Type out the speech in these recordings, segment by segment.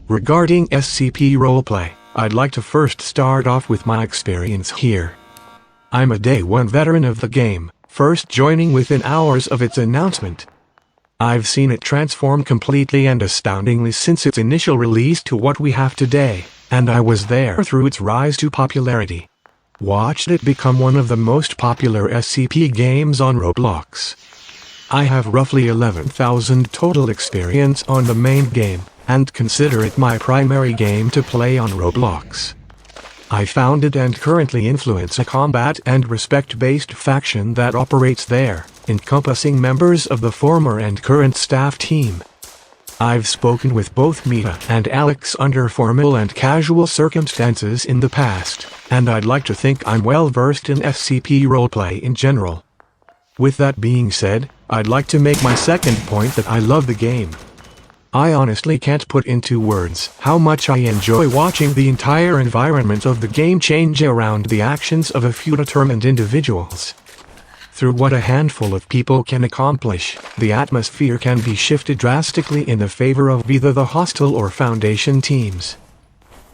Regarding SCP Roleplay, I'd like to first start off with my experience here. I'm a Day 1 veteran of the game, first joining within hours of its announcement. I've seen it transform completely and astoundingly since its initial release to what we have today, and I was there through its rise to popularity. Watched it become one of the most popular SCP games on Roblox. I have roughly 11,000 total experience on the main game, and consider it my primary game to play on Roblox. I founded and currently influence a combat and respect-based faction that operates there, encompassing members of the former and current staff team. I've spoken with both Mita and Alex under formal and casual circumstances in the past, and I'd like to think I'm well versed in SCP Roleplay in general. With that being said, I'd like to make my second point that I love the game. I honestly can't put into words how much I enjoy watching the entire environment of the game change around the actions of a few determined individuals. Through what a handful of people can accomplish, the atmosphere can be shifted drastically in the favor of either the hostile or Foundation teams.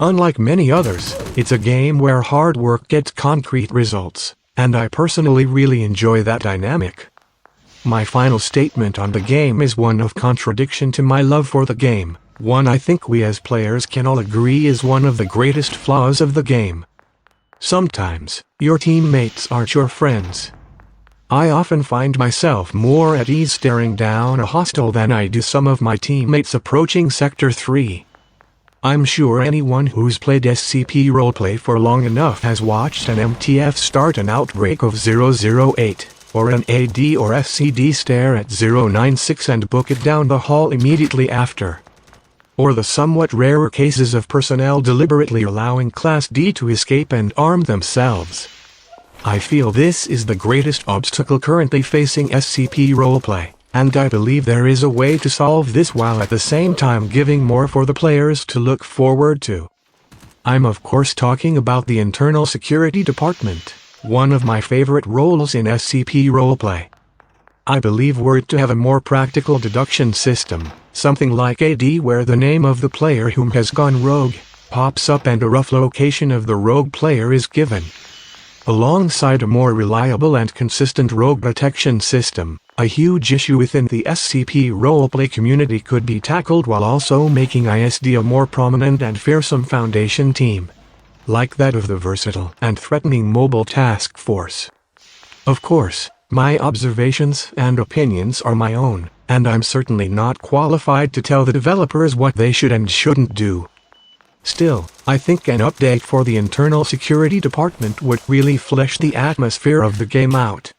Unlike many others, it's a game where hard work gets concrete results, and I personally really enjoy that dynamic. My final statement on the game is one of contradiction to my love for the game, one I think we as players can all agree is one of the greatest flaws of the game. Sometimes, your teammates aren't your friends. I often find myself more at ease staring down a hostile than I do some of my teammates approaching Sector 3. I'm sure anyone who's played SCP Roleplay for long enough has watched an MTF start an outbreak of 008. Or an AD or FCD stare at 096 and book it down the hall immediately after. Or the somewhat rarer cases of personnel deliberately allowing Class D to escape and arm themselves. I feel this is the greatest obstacle currently facing SCP Roleplay, and I believe there is a way to solve this while at the same time giving more for the players to look forward to. I'm of course talking about the Internal Security Department. One of my favorite roles in SCP Roleplay. I believe were it to have a more practical deduction system, something like AD where the name of the player whom has gone rogue pops up and a rough location of the rogue player is given. Alongside a more reliable and consistent rogue detection system, a huge issue within the SCP Roleplay community could be tackled while also making ISD a more prominent and fearsome Foundation team. Like that of the versatile and threatening Mobile Task Force. Of course, my observations and opinions are my own, and I'm certainly not qualified to tell the developers what they should and shouldn't do. Still, I think an update for the Internal Security Department would really flesh the atmosphere of the game out.